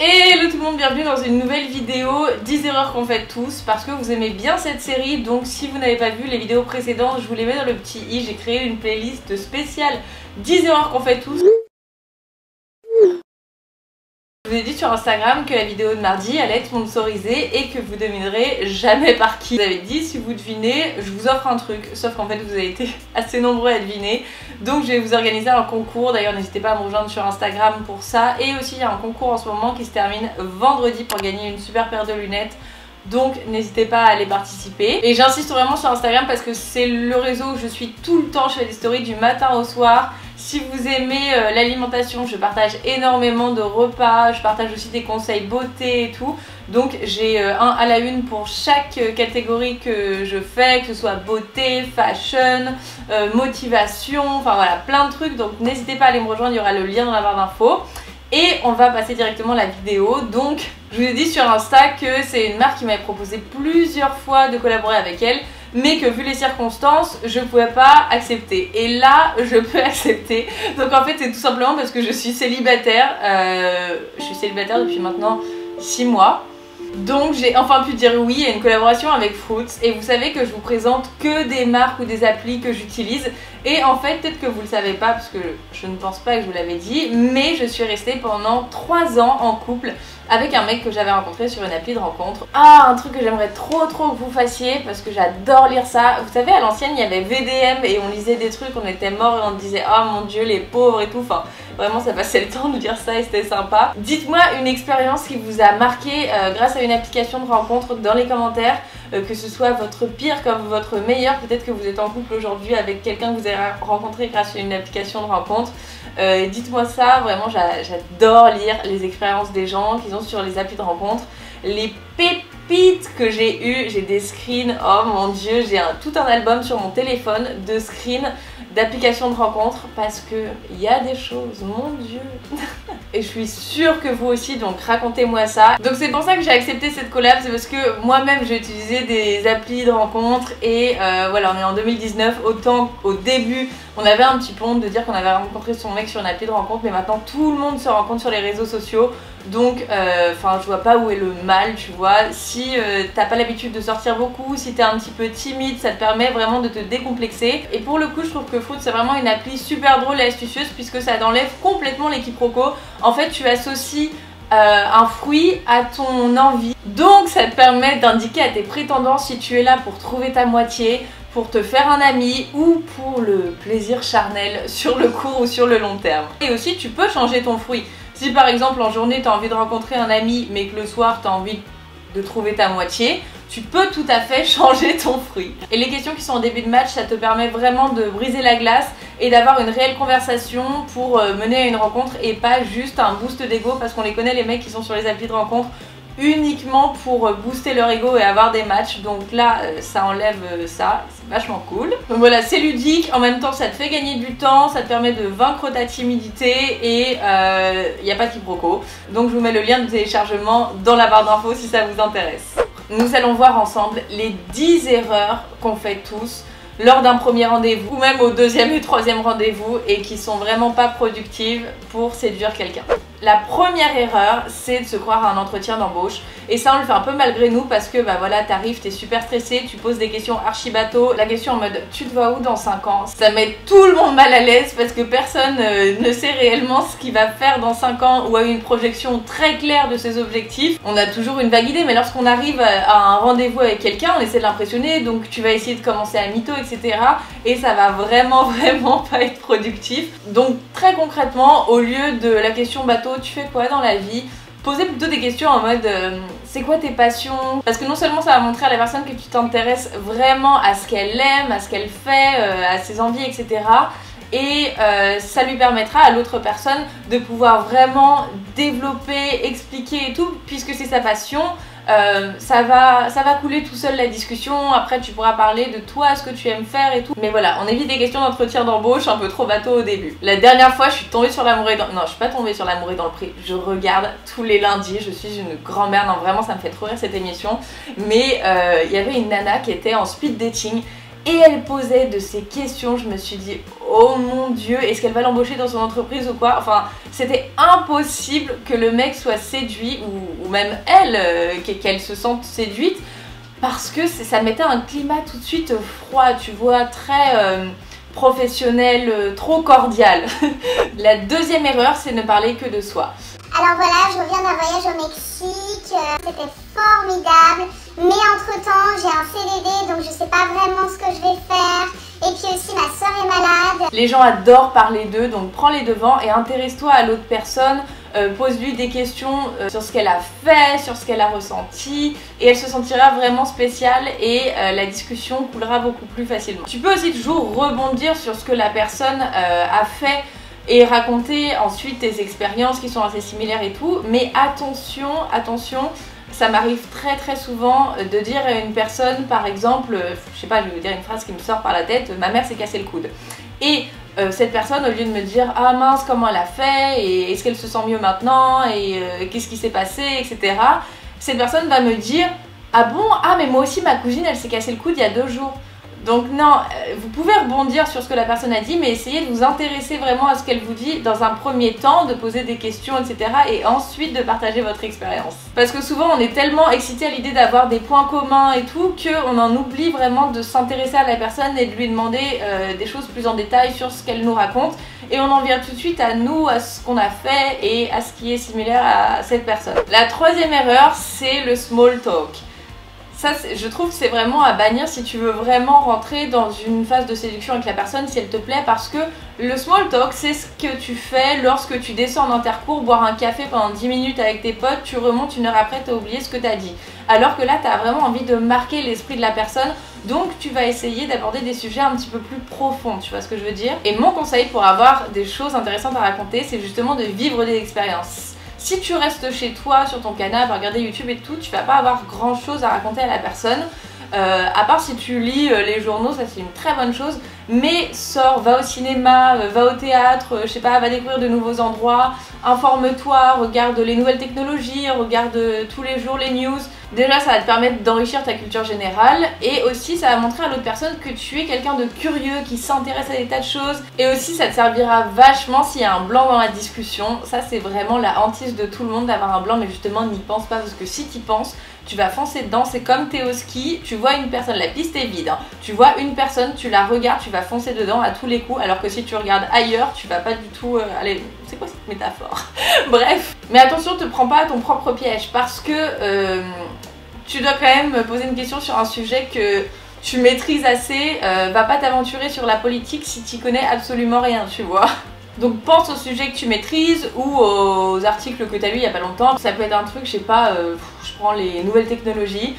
Hello tout le monde, bienvenue dans une nouvelle vidéo 10 erreurs qu'on fait tous parce que vous aimez bien cette série. Donc si vous n'avez pas vu les vidéos précédentes, je vous les mets dans le petit i. J'ai créé une playlist spéciale 10 erreurs qu'on fait tous. Je vous ai dit sur Instagram que la vidéo de mardi allait être sponsorisée et que vous devinerez jamais par qui. Vous avez dit si vous devinez, je vous offre un truc. Sauf qu'en fait vous avez été assez nombreux à deviner. Donc je vais vous organiser un concours. D'ailleurs n'hésitez pas à me rejoindre sur Instagram pour ça. Et aussi il y a un concours en ce moment qui se termine vendredi pour gagner une super paire de lunettes. Donc n'hésitez pas à aller participer. Et j'insiste vraiment sur Instagram parce que c'est le réseau où je suis tout le temps. Je fais des stories du matin au soir. Si vous aimez l'alimentation, je partage énormément de repas, je partage aussi des conseils beauté et tout. Donc j'ai un à la une pour chaque catégorie que je fais, que ce soit beauté, fashion, motivation, enfin voilà, plein de trucs. Donc n'hésitez pas à aller me rejoindre, il y aura le lien dans la barre d'infos. Et on va passer directement à la vidéo. Donc je vous ai dit sur Insta que c'est une marque qui m'avait proposé plusieurs fois de collaborer avec elle, mais que vu les circonstances, je pouvais pas accepter. Et là, je peux accepter. Donc en fait, c'est tout simplement parce que je suis célibataire. Je suis célibataire depuis maintenant 6 mois. Donc j'ai enfin pu dire oui à une collaboration avec Fruits. Et vous savez que je vous présente que des marques ou des applis que j'utilise. Et en fait, peut-être que vous le savez pas parce que je ne pense pas que je vous l'avais dit, mais je suis restée pendant 3 ans en couple avec un mec que j'avais rencontré sur une appli de rencontre. Ah, un truc que j'aimerais trop que vous fassiez parce que j'adore lire ça. Vous savez, à l'ancienne, il y avait VDM et on lisait des trucs, on était morts et on disait oh mon dieu, les pauvres et tout. Enfin, vraiment, ça passait le temps de dire ça et c'était sympa. Dites-moi une expérience qui vous a marqué grâce à une application de rencontre dans les commentaires. Que ce soit votre pire comme votre meilleur, peut-être que vous êtes en couple aujourd'hui avec quelqu'un que vous avez rencontré grâce à une application de rencontre. Dites-moi ça, vraiment j'adore lire les expériences des gens qu'ils ont sur les applis de rencontre. Les pépites que j'ai eues, j'ai des screens, oh mon dieu, j'ai tout un album sur mon téléphone de screens d'applications de rencontre parce que il y a des choses, mon dieu. Et je suis sûre que vous aussi, donc racontez-moi ça. Donc c'est pour ça que j'ai accepté cette collab, c'est parce que moi-même j'ai utilisé des applis de rencontre et voilà, on est en 2019, autant au début on avait un petit peu honte de dire qu'on avait rencontré son mec sur une appli de rencontre, mais maintenant tout le monde se rencontre sur les réseaux sociaux. Donc enfin je vois pas où est le mal, tu vois. Si t'as pas l'habitude de sortir beaucoup, si t'es un petit peu timide, ça te permet vraiment de te décomplexer. Et pour le coup je trouve que Fruits c'est vraiment une appli super drôle et astucieuse puisque ça t'enlève complètement les quiproquos. En fait tu associes un fruit à ton envie. Donc ça te permet d'indiquer à tes prétendants si tu es là pour trouver ta moitié, pour te faire un ami ou pour le plaisir charnel sur le court ou sur le long terme. Et aussi tu peux changer ton fruit. Si par exemple en journée tu as envie de rencontrer un ami mais que le soir tu as envie de trouver ta moitié, tu peux tout à fait changer ton fruit. Et les questions qui sont en début de match, ça te permet vraiment de briser la glace et d'avoir une réelle conversation pour mener à une rencontre et pas juste un boost d'ego parce qu'on les connaît les mecs qui sont sur les applis de rencontre uniquement pour booster leur ego et avoir des matchs. Donc là ça enlève ça, c'est vachement cool. Donc voilà, c'est ludique, en même temps ça te fait gagner du temps, ça te permet de vaincre ta timidité et il n'y a pas de quiproquo. Donc je vous mets le lien de téléchargement dans la barre d'infos si ça vous intéresse. Nous allons voir ensemble les 10 erreurs qu'on fait tous lors d'un premier rendez-vous ou même au deuxième et troisième rendez-vous et qui sont vraiment pas productives pour séduire quelqu'un. La première erreur, c'est de se croire à un entretien d'embauche. Et ça, on le fait un peu malgré nous parce que bah voilà, t'arrives, t'es super stressé, tu poses des questions archi bateau. La question en mode tu te vois où dans 5 ans? Ça met tout le monde mal à l'aise parce que personne ne sait réellement ce qu'il va faire dans 5 ans ou a une projection très claire de ses objectifs. On a toujours une vague idée, mais lorsqu'on arrive à un rendez-vous avec quelqu'un, on essaie de l'impressionner, donc tu vas essayer de commencer à mytho, etc. Et ça va vraiment pas être productif. Donc très concrètement, au lieu de la question bateau, tu fais quoi dans la vie? Posez plutôt des questions en mode c'est quoi tes passions? Parce que non seulement ça va montrer à la personne que tu t'intéresses vraiment à ce qu'elle aime, à ce qu'elle fait, à ses envies, etc. Et ça lui permettra à l'autre personne de pouvoir vraiment développer, expliquer et tout, puisque c'est sa passion. Ça va couler tout seul la discussion. Après tu pourras parler de toi, ce que tu aimes faire et tout. Mais voilà, on évite des questions d'entretien d'embauche un peu trop bateau au début. La dernière fois je suis tombée sur l'amour et dans... Non, je suis pas tombée sur l'amour et dans le prix. Je regarde tous les lundis, je suis une grand-mère. Non vraiment ça me fait trop rire cette émission. Mais il y avait une nana qui était en speed dating et elle posait de ces questions, je me suis dit oh mon Dieu, est-ce qu'elle va l'embaucher dans son entreprise ou quoi. Enfin, c'était impossible que le mec soit séduit, ou même elle, qu'elle se sente séduite, parce que ça mettait un climat tout de suite froid, tu vois, très professionnel, trop cordial. La deuxième erreur, c'est ne parler que de soi. Alors voilà, je reviens d'un voyage au Mexique, c'était formidable, mais entre-temps j'ai un CDD, donc je sais pas vraiment ce que je vais faire, et puis aussi ma soeur est malade. Les gens adorent parler d'eux, donc prends les devants et intéresse-toi à l'autre personne, pose-lui des questions sur ce qu'elle a fait, sur ce qu'elle a ressenti, et elle se sentira vraiment spéciale et la discussion coulera beaucoup plus facilement. Tu peux aussi toujours rebondir sur ce que la personne a fait, et raconter ensuite tes expériences qui sont assez similaires et tout, mais attention, ça m'arrive très souvent de dire à une personne, par exemple, je sais pas, je vais vous dire une phrase qui me sort par la tête, ma mère s'est cassé le coude. Et cette personne, au lieu de me dire ah mince comment elle a fait, et est-ce qu'elle se sent mieux maintenant, et qu'est-ce qui s'est passé, etc. Cette personne va me dire ah bon, ah mais moi aussi ma cousine elle s'est cassé le coude il y a 2 jours. Donc non, vous pouvez rebondir sur ce que la personne a dit, mais essayez de vous intéresser vraiment à ce qu'elle vous dit dans un premier temps, de poser des questions, etc. et ensuite de partager votre expérience. Parce que souvent on est tellement excité à l'idée d'avoir des points communs et tout, qu'on en oublie vraiment de s'intéresser à la personne et de lui demander des choses plus en détail sur ce qu'elle nous raconte. Et on en vient tout de suite à nous, à ce qu'on a fait et à ce qui est similaire à cette personne. La troisième erreur, c'est le small talk. Ça, je trouve que c'est vraiment à bannir si tu veux vraiment rentrer dans une phase de séduction avec la personne, si elle te plaît, parce que le small talk, c'est ce que tu fais lorsque tu descends en intercours, boire un café pendant 10 minutes avec tes potes, tu remontes 1 heure après, tu as oublié ce que tu as dit. Alors que là, tu as vraiment envie de marquer l'esprit de la personne, donc tu vas essayer d'aborder des sujets un petit peu plus profonds, tu vois ce que je veux dire? Et mon conseil pour avoir des choses intéressantes à raconter, c'est justement de vivre des expériences. Si tu restes chez toi, sur ton canapé, à regarder YouTube et tout, tu vas pas avoir grand chose à raconter à la personne. À part si tu lis les journaux, ça c'est une très bonne chose. Mais sors, va au cinéma, va au théâtre, je sais pas, va découvrir de nouveaux endroits, informe-toi, regarde les nouvelles technologies, regarde tous les jours les news. Déjà ça va te permettre d'enrichir ta culture générale et aussi ça va montrer à l'autre personne que tu es quelqu'un de curieux, qui s'intéresse à des tas de choses. Et aussi ça te servira vachement s'il y a un blanc dans la discussion. Ça c'est vraiment la hantise de tout le monde d'avoir un blanc, mais justement n'y pense pas parce que si tu y penses, tu vas foncer dedans. C'est comme t'es au ski, tu vois une personne, la piste est vide, hein. Tu vois une personne, tu la regardes, tu vas foncer dedans à tous les coups, alors que si tu regardes ailleurs, tu vas pas du tout aller... C'est quoi cette métaphore? Bref. Mais attention, te prends pas à ton propre piège, parce que tu dois quand même poser une question sur un sujet que tu maîtrises assez. Va pas t'aventurer sur la politique si tu connais absolument rien, tu vois. Donc pense aux sujets que tu maîtrises ou aux articles que tu as lus il y a pas longtemps. Ça peut être un truc, je sais pas, je prends les nouvelles technologies.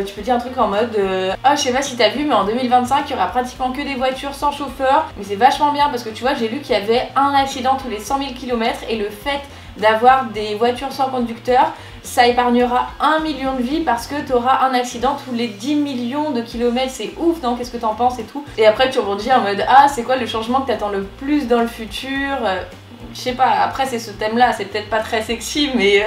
Tu peux dire un truc en mode ah je sais pas si t'as vu mais en 2025 il y aura pratiquement que des voitures sans chauffeur, mais c'est vachement bien parce que tu vois j'ai lu qu'il y avait un accident tous les 100 000 km et le fait d'avoir des voitures sans conducteur, ça épargnera 1 million de vies parce que tu auras un accident tous les 10 millions de kilomètres. C'est ouf, non? Qu'est-ce que t'en penses et tout? Et après tu rebondis en mode ah c'est quoi le changement que t'attends le plus dans le futur? Je sais pas, après c'est ce thème là, c'est peut-être pas très sexy mais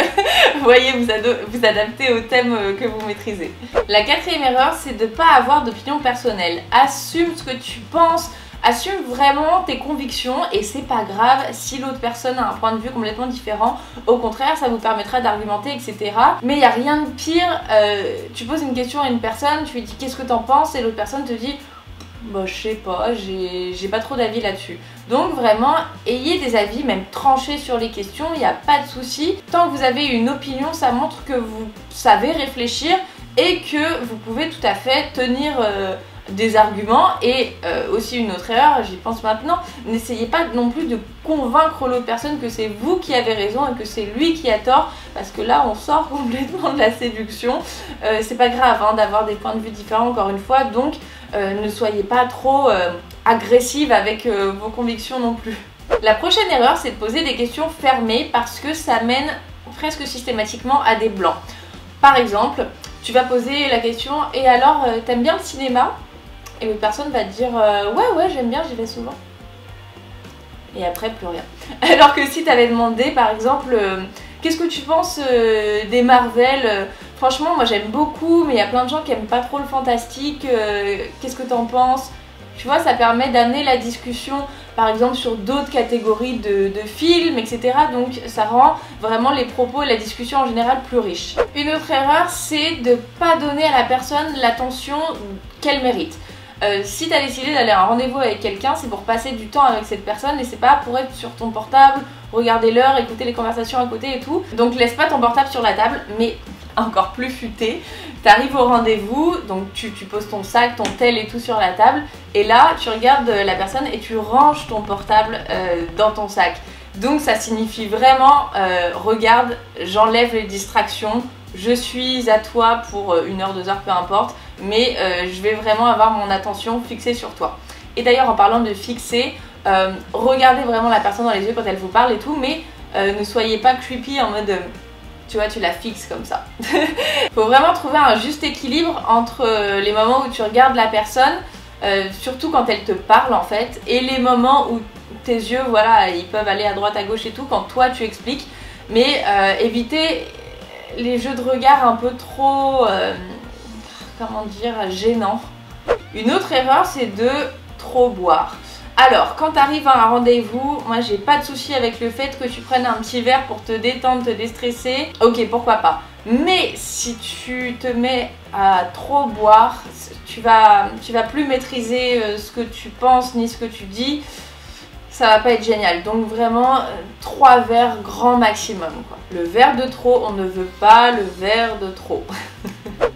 vous voyez, vous adaptez au thème que vous maîtrisez. La quatrième erreur, c'est de pas avoir d'opinion personnelle. Assume ce que tu penses, assume vraiment tes convictions et c'est pas grave si l'autre personne a un point de vue complètement différent. Au contraire, ça vous permettra d'argumenter, etc. Mais il n'y a rien de pire, tu poses une question à une personne, tu lui dis qu'est-ce que t'en penses et l'autre personne te dit bah je sais pas, j'ai pas trop d'avis là-dessus. Donc vraiment, ayez des avis, même tranchés sur les questions, il n'y a pas de souci. Tant que vous avez une opinion, ça montre que vous savez réfléchir et que vous pouvez tout à fait tenir des arguments. Et aussi une autre erreur, j'y pense maintenant, n'essayez pas non plus de convaincre l'autre personne que c'est vous qui avez raison et que c'est lui qui a tort, parce que là on sort complètement de la séduction. C'est pas grave hein, d'avoir des points de vue différents encore une fois, donc ne soyez pas trop agressive avec vos convictions non plus. La prochaine erreur, c'est de poser des questions fermées parce que ça mène presque systématiquement à des blancs. Par exemple, tu vas poser la question « Et alors, t'aimes bien le cinéma ?» Et l'autre personne va te dire « Ouais, j'aime bien, j'y vais souvent. » Et après, plus rien. Alors que si t'avais demandé, par exemple, qu'est-ce que tu penses des Marvel? Franchement, moi j'aime beaucoup, mais il y a plein de gens qui aiment pas trop le fantastique. Qu'est-ce que t'en penses? Tu vois, ça permet d'amener la discussion par exemple sur d'autres catégories de films, etc. Donc ça rend vraiment les propos et la discussion en général plus riches. Une autre erreur, c'est de ne pas donner à la personne l'attention qu'elle mérite. Si tu as décidé d'aller à un rendez-vous avec quelqu'un, c'est pour passer du temps avec cette personne et c'est pas pour être sur ton portable, regarder l'heure, écouter les conversations à côté et tout. Donc laisse pas ton portable sur la table, mais encore plus futé, t'arrives au rendez-vous, donc tu poses ton sac, ton tel et tout sur la table, et là tu regardes la personne et tu ranges ton portable dans ton sac. Donc ça signifie vraiment, regarde, j'enlève les distractions, je suis à toi pour 1 heure, 2 heures, peu importe, mais je vais vraiment avoir mon attention fixée sur toi. Et d'ailleurs en parlant de fixer, regardez vraiment la personne dans les yeux quand elle vous parle et tout, mais ne soyez pas creepy en mode... tu vois, tu la fixes comme ça. Faut vraiment trouver un juste équilibre entre les moments où tu regardes la personne, surtout quand elle te parle en fait, et les moments où tes yeux, voilà, ils peuvent aller à droite, à gauche et tout, quand toi tu expliques. Mais évitez les jeux de regard un peu trop, comment dire, gênants. Une autre erreur, c'est de trop boire. Alors, quand tu arrives à un rendez-vous, moi j'ai pas de souci avec le fait que tu prennes un petit verre pour te détendre, te déstresser. Ok, pourquoi pas. Mais si tu te mets à trop boire, tu vas plus maîtriser ce que tu penses ni ce que tu dis. Ça va pas être génial. Donc vraiment, 3 verres grand maximum, quoi. Le verre de trop, on ne veut pas le verre de trop.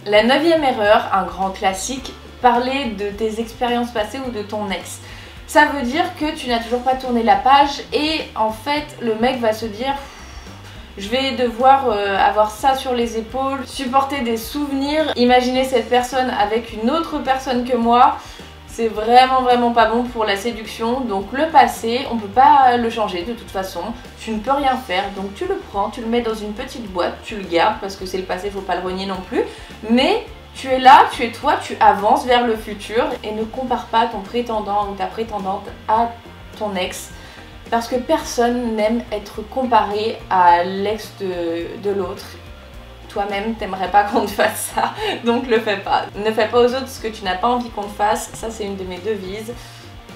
La 9e erreur, un grand classique, parler de tes expériences passées ou de ton ex. Ça veut dire que tu n'as toujours pas tourné la page et en fait le mec va se dire je vais devoir avoir ça sur les épaules, supporter des souvenirs, imaginer cette personne avec une autre personne que moi. C'est vraiment pas bon pour la séduction. Donc le passé, on ne peut pas le changer de toute façon, tu ne peux rien faire. Donc tu le prends, tu le mets dans une petite boîte, tu le gardes parce que c'est le passé, il ne faut pas le renier non plus. Mais tu es là, tu es toi, tu avances vers le futur et ne compare pas ton prétendant ou ta prétendante à ton ex parce que personne n'aime être comparé à l'ex de l'autre. Toi-même, t'aimerais pas qu'on te fasse ça, donc le fais pas. Ne fais pas aux autres ce que tu n'as pas envie qu'on te fasse, ça c'est une de mes devises.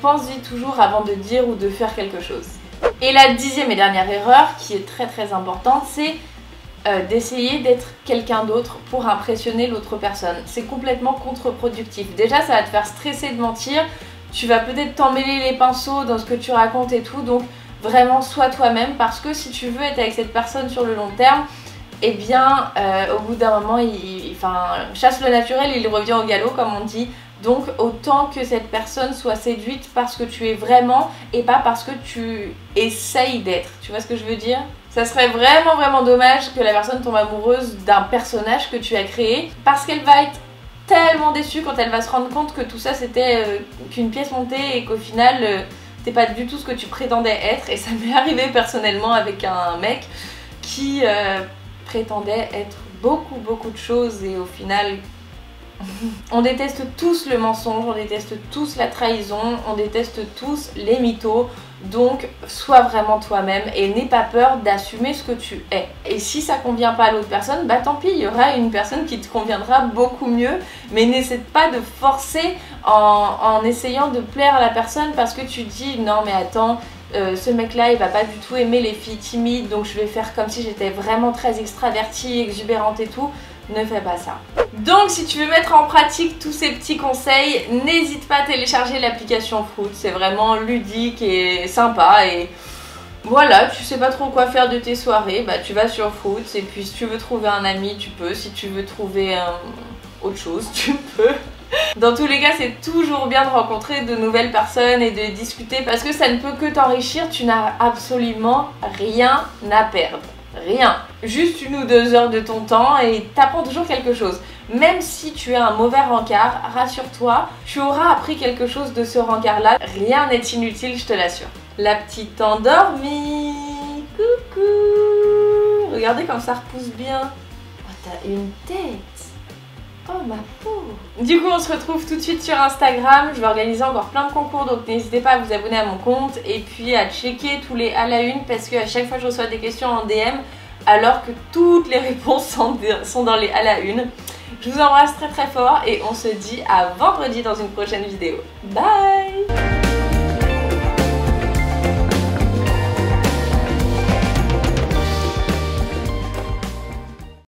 Pense-y toujours avant de dire ou de faire quelque chose. Et la 10e et dernière erreur, qui est très importante, c'est d'essayer d'être quelqu'un d'autre pour impressionner l'autre personne. C'est complètement contre-productif. Déjà, ça va te faire stresser de mentir, tu vas peut-être t'emmêler les pinceaux dans ce que tu racontes et tout, donc vraiment sois toi-même parce que si tu veux être avec cette personne sur le long terme, eh bien au bout d'un moment, chasse le naturel, il revient au galop comme on dit. Donc autant que cette personne soit séduite parce que tu es vraiment et pas parce que tu essayes d'être. Tu vois ce que je veux dire ? Ça serait vraiment dommage que la personne tombe amoureuse d'un personnage que tu as créé parce qu'elle va être tellement déçue quand elle va se rendre compte que tout ça c'était qu'une pièce montée et qu'au final t'es pas du tout ce que tu prétendais être. Et ça m'est arrivé personnellement avec un mec qui prétendait être beaucoup de choses et au final on déteste tous le mensonge, on déteste tous la trahison, on déteste tous les mythos. Donc sois vraiment toi-même et n'aie pas peur d'assumer ce que tu es. Et si ça convient pas à l'autre personne, bah tant pis, il y aura une personne qui te conviendra beaucoup mieux. Mais n'essaie pas de forcer en essayant de plaire à la personne parce que tu dis non mais attends, ce mec là il va pas du tout aimer les filles timides, donc je vais faire comme si j'étais vraiment très extravertie, exubérante et tout. Ne fais pas ça. Donc si tu veux mettre en pratique tous ces petits conseils, n'hésite pas à télécharger l'application Fruit, c'est vraiment ludique et sympa et voilà, tu sais pas trop quoi faire de tes soirées, bah tu vas sur Fruit et puis si tu veux trouver un ami tu peux, si tu veux trouver autre chose tu peux. Dans tous les cas, c'est toujours bien de rencontrer de nouvelles personnes et de discuter parce que ça ne peut que t'enrichir, tu n'as absolument rien à perdre. Rien. Juste 1 ou 2 heures de ton temps et t'apprends toujours quelque chose. Même si tu es un mauvais rencard, rassure-toi, tu auras appris quelque chose de ce rencard-là. Rien n'est inutile, je te l'assure. La petite endormie. Coucou. Regardez comme ça repousse bien. Oh, t'as une tête. Oh ma pauvre. Du coup on se retrouve tout de suite sur Instagram. Je vais organiser encore plein de concours, donc n'hésitez pas à vous abonner à mon compte et puis à checker tous les à la une parce qu'à chaque fois je reçois des questions en DM alors que toutes les réponses sont dans les à la une. Je vous embrasse très très fort et on se dit à vendredi dans une prochaine vidéo. Bye!